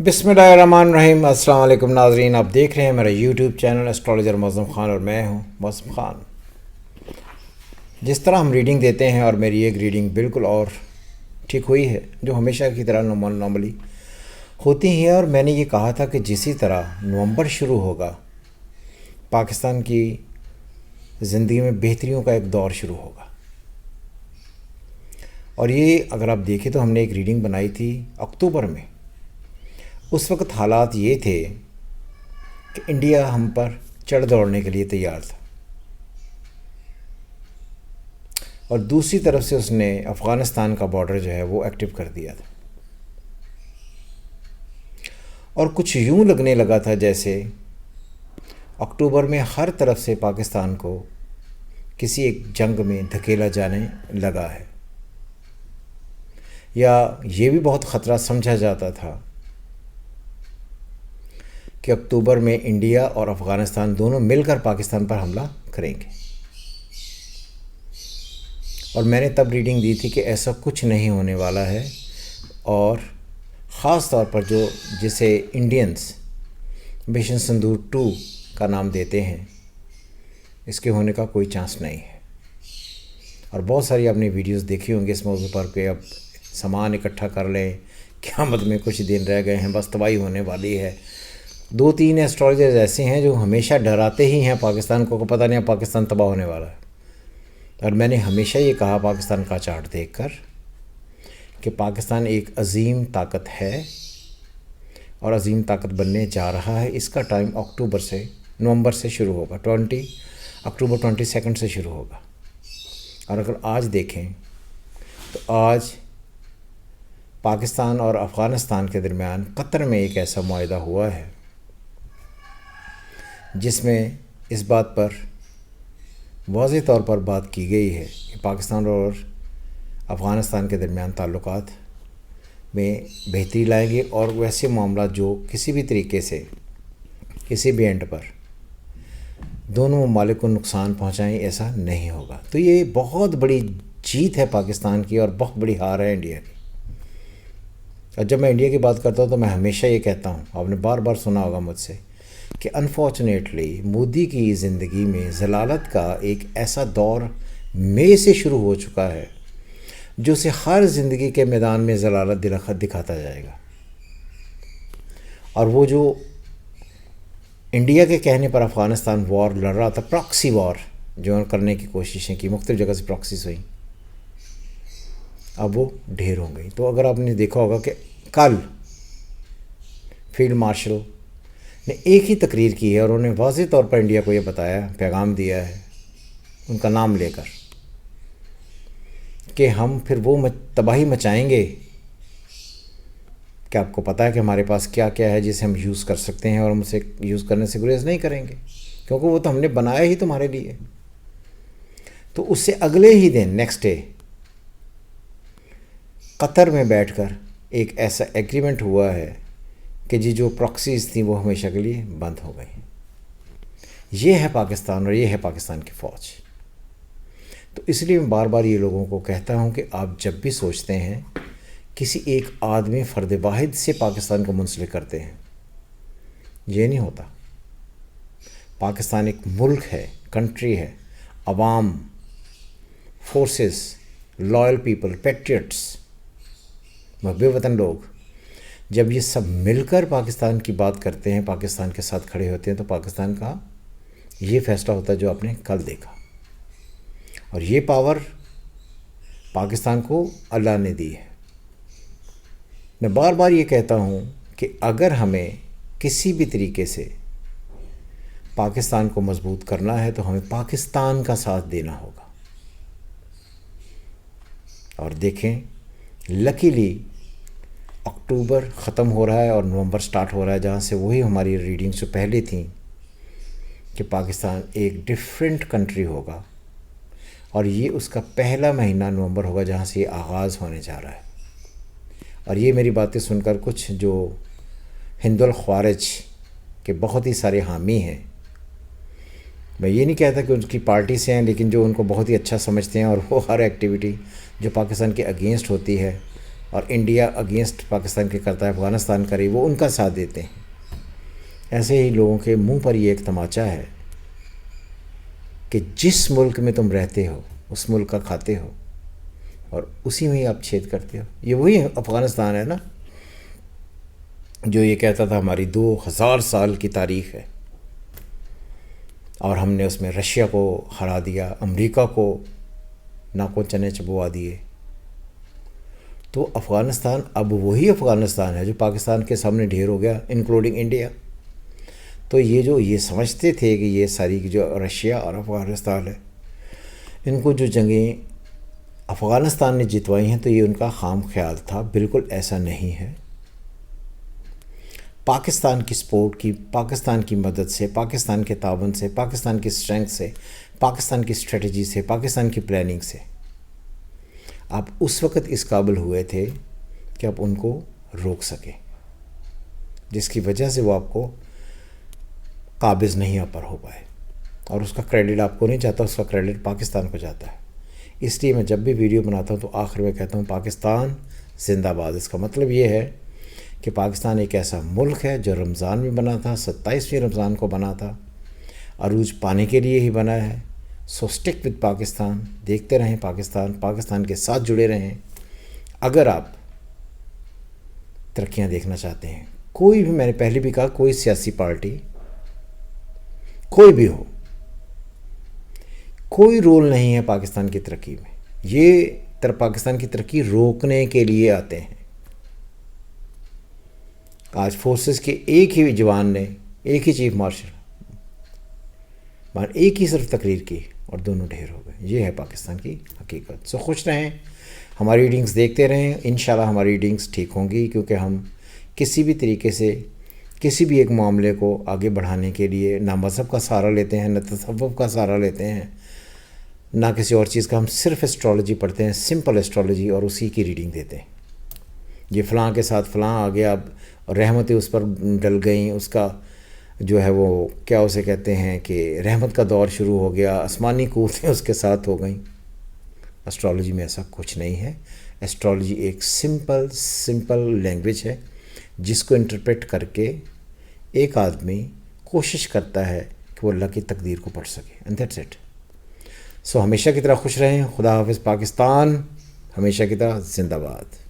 बिस्मिल्लाहिर्रहमानिर्रहीम। अस्सलाम वालेकुम नाज़रीन, आप देख रहे हैं मेरा YouTube channel astrologer Mauzam Khan और मैं हूं मौज़म ख़ान। जिस तरह हम रीडिंग देते हैं और मेरी एक रीडिंग बिल्कुल और ठीक हुई है जो हमेशा की तरह नॉर्मली होती है। और मैंने ये कहा था कि जिस तरह नवंबर शुरू होगा पाकिस्तान की ज़िंदगी में बेहतरियों का एक दौर शुरू होगा। और ये अगर आप देखें तो हमने एक रीडिंग बनाई थी अक्टूबर में। उस वक्त हालात ये थे कि इंडिया हम पर चढ़ दौड़ने के लिए तैयार था और दूसरी तरफ से उसने अफ़गानिस्तान का बॉर्डर जो है वो एक्टिव कर दिया था। और कुछ यूं लगने लगा था जैसे अक्टूबर में हर तरफ से पाकिस्तान को किसी एक जंग में धकेला जाने लगा है, या ये भी बहुत ख़तरा समझा जाता था कि अक्टूबर में इंडिया और अफ़गानिस्तान दोनों मिलकर पाकिस्तान पर हमला करेंगे। और मैंने तब रीडिंग दी थी कि ऐसा कुछ नहीं होने वाला है, और ख़ास तौर पर जिसे इंडियंस मिशन सिंदूर 2 का नाम देते हैं, इसके होने का कोई चांस नहीं है। और बहुत सारी आपने वीडियोस देखी होंगी इस मौजू पर कि अब सामान इकट्ठा कर लें, क़यामत में कुछ दिन रह गए हैं, बस तबाही होने वाली है। 2-3 एस्ट्रोलॉजर्स ऐसे हैं जो हमेशा डराते ही हैं पाकिस्तान को, पता नहीं पाकिस्तान तबाह होने वाला है। और मैंने हमेशा ये कहा पाकिस्तान का चार्ट देखकर कि पाकिस्तान एक अजीम ताकत है और अजीम ताकत बनने जा रहा है। इसका टाइम नवंबर से शुरू होगा, अक्टूबर 22 से शुरू होगा। और अगर आज देखें तो आज पाकिस्तान और अफ़गानिस्तान के दरमियान कतर में एक ऐसा मुआहदा हुआ है जिसमें इस बात पर वाज़ेह तौर पर बात की गई है कि पाकिस्तान और अफ़गानिस्तान के दरमियान ताल्लुकात में बेहतरी लाएंगे और वैसे मामला जो किसी भी तरीके से किसी भी एंड पर दोनों ममालिक को नुकसान पहुंचाएं, ऐसा नहीं होगा। तो ये बहुत बड़ी जीत है पाकिस्तान की और बहुत बड़ी हार है इंडिया की। और जब मैं इंडिया की बात करता हूँ तो मैं हमेशा ये कहता हूँ, आपने बार बार सुना होगा मुझसे, कि अनफॉर्चुनेटली मोदी की ज़िंदगी में ज़लालत का एक ऐसा दौर मई से शुरू हो चुका है जो उसे हर ज़िंदगी के मैदान में ज़लालत दिखाता जाएगा। और वो जो इंडिया के कहने पर अफ़गानिस्तान वॉर लड़ रहा था, प्रॉक्सी वॉर जो करने की कोशिशें की, मुख्तलिफ़ जगह से प्रॉक्सीज हुई, अब वो ढेर हो गई। तो अगर आपने देखा होगा कि कल फील्ड मार्शल ने एक ही तकरीर की है और उन्होंने वाज़ेह तौर पर इंडिया को ये बताया, पैगाम दिया है उनका नाम लेकर कि हम फिर वो तबाही मचाएंगे कि आपको पता है कि हमारे पास क्या क्या है जिसे हम यूज़ कर सकते हैं और हम उसे यूज़ करने से गुरेज नहीं करेंगे, क्योंकि वो तो हमने बनाया ही तुम्हारे लिए। तो उससे अगले ही दिन नेक्स्ट डे कतर में बैठकर एक ऐसा एग्रीमेंट हुआ है कि जो प्रॉक्सीज़ थी वो हमेशा के लिए बंद हो गई। ये है पाकिस्तान और ये है पाकिस्तान की फ़ौज। तो इसलिए मैं बार बार ये लोगों को कहता हूँ कि आप जब भी सोचते हैं किसी एक आदमी फ़र्द वाहिद से पाकिस्तान को मुंसलिक करते हैं, ये नहीं होता। पाकिस्तान एक मुल्क है, कंट्री है, अवाम, फोर्सेस, लॉयल पीपल, पैट्रियट्स, महबूब वतन लोग, जब ये सब मिलकर पाकिस्तान की बात करते हैं, पाकिस्तान के साथ खड़े होते हैं, तो पाकिस्तान का ये फ़ैसला होता है जो आपने कल देखा। और ये पावर पाकिस्तान को अल्लाह ने दी है। मैं बार बार ये कहता हूँ कि अगर हमें किसी भी तरीके से पाकिस्तान को मजबूत करना है तो हमें पाकिस्तान का साथ देना होगा। और देखें, लकीली अक्टूबर ख़त्म हो रहा है और नवंबर स्टार्ट हो रहा है, जहाँ से वही हमारी रीडिंग्स जो पहले थी कि पाकिस्तान एक डिफरेंट कंट्री होगा। और ये उसका पहला महीना नवंबर होगा जहाँ से ये आगाज़ होने जा रहा है। और ये मेरी बातें सुनकर कुछ जो हिंदुल ख्वारिज के बहुत ही सारे हामी हैं, मैं ये नहीं कहता कि उनकी पार्टी से हैं, लेकिन जो उनको बहुत ही अच्छा समझते हैं और वो हर एक्टिविटी जो पाकिस्तान के अगेंस्ट होती है اور انڈیا اگینسٹ پاکستان کے کرتا ہے، افغانستان کرے، وہ ان کا ساتھ دیتے ہیں. ایسے ہی لوگوں کے منہ پر یہ ایک تماچا ہے کہ جس ملک میں تم رہتے ہو اس ملک کا کھاتے ہو اور اسی میں ہی آپ چھید کرتے ہو. یہ وہی افغانستان ہے نا جو یہ کہتا تھا ہماری 2000 سال کی تاریخ ہے، اور ہم نے اس میں رشیا کو ہرا دیا، امریکہ کو ناکون چنے چبوا دیے. تو افغانستان اب وہی افغانستان ہے جو پاکستان کے سامنے ڈھیر ہو گیا، انکلوڈنگ انڈیا. تو یہ سمجھتے تھے کہ یہ ساری جو رشیا اور افغانستان ہے، ان کو جو جنگیں افغانستان نے جتوائی ہیں تو یہ ان کا خام خیال تھا. بالکل ایسا نہیں ہے. پاکستان کی سپورٹ کی، پاکستان کی مدد سے، پاکستان کے تعاون سے، پاکستان کی اسٹرینگتھ سے، پاکستان کی اسٹریٹجی سے، پاکستان کی پلاننگ سے آپ اس وقت اس قابل ہوئے تھے کہ آپ ان کو روک سکیں، جس کی وجہ سے وہ آپ کو قابض نہیں آپ پر ہو پائے. اور اس کا کریڈٹ آپ کو نہیں جاتا، اس کا کریڈٹ پاکستان کو جاتا ہے. اس لیے میں جب بھی ویڈیو بناتا ہوں تو آخر میں کہتا ہوں پاکستان زندہ باد. اس کا مطلب یہ ہے کہ پاکستان ایک ایسا ملک ہے جو رمضان میں بنا تھا، 27ویں رمضان کو بنا تھا، عروج پانے کے لیے ہی بنا ہے. سو اسٹک وتھ پاکستان، دیکھتے رہیں پاکستان کے ساتھ جڑے رہیں. اگر آپ ترقیاں دیکھنا چاہتے ہیں، کوئی بھی، میں نے پہلے بھی کہا، کوئی سیاسی پارٹی کوئی بھی ہو، کوئی رول نہیں ہے پاکستان کی ترقی میں. یہ پاکستان کی ترقی روکنے کے لیے آتے ہیں. آج فورسز کے ایک ہی جوان نے، ایک ہی چیف مارشل ایک ہی صرف تقریر کی اور دونوں ڈھیر ہو گئے. یہ ہے پاکستان کی حقیقت. سو خوش رہیں، ہماری ریڈنگز دیکھتے رہیں. انشاءاللہ ہماری ریڈنگز ٹھیک ہوں گی، کیونکہ ہم کسی بھی طریقے سے کسی بھی ایک معاملے کو آگے بڑھانے کے لیے نہ مذہب کا سہارا لیتے ہیں، نہ تصوف کا سہارا لیتے ہیں، نہ کسی اور چیز کا. ہم صرف اسٹرالوجی پڑھتے ہیں، سمپل اسٹرالوجی، اور اسی کی ریڈنگ دیتے ہیں. یہ فلاں کے ساتھ فلاں آ گیا، اب رحمتیں اس پر ڈل گئیں، اس کا جو ہے وہ کیا اسے کہتے ہیں کہ رحمت کا دور شروع ہو گیا، آسمانی قوتیں اس کے ساتھ ہو گئیں. اسٹرالوجی میں ایسا کچھ نہیں ہے. اسٹرالوجی ایک سمپل لینگویج ہے جس کو انٹرپریٹ کر کے ایک آدمی کوشش کرتا ہے کہ وہ اللہ کی تقدیر کو پڑھ سکے. And that's it. سو ہمیشہ کی طرح خوش رہیں. خدا حافظ. پاکستان ہمیشہ کی طرح زندہ باد.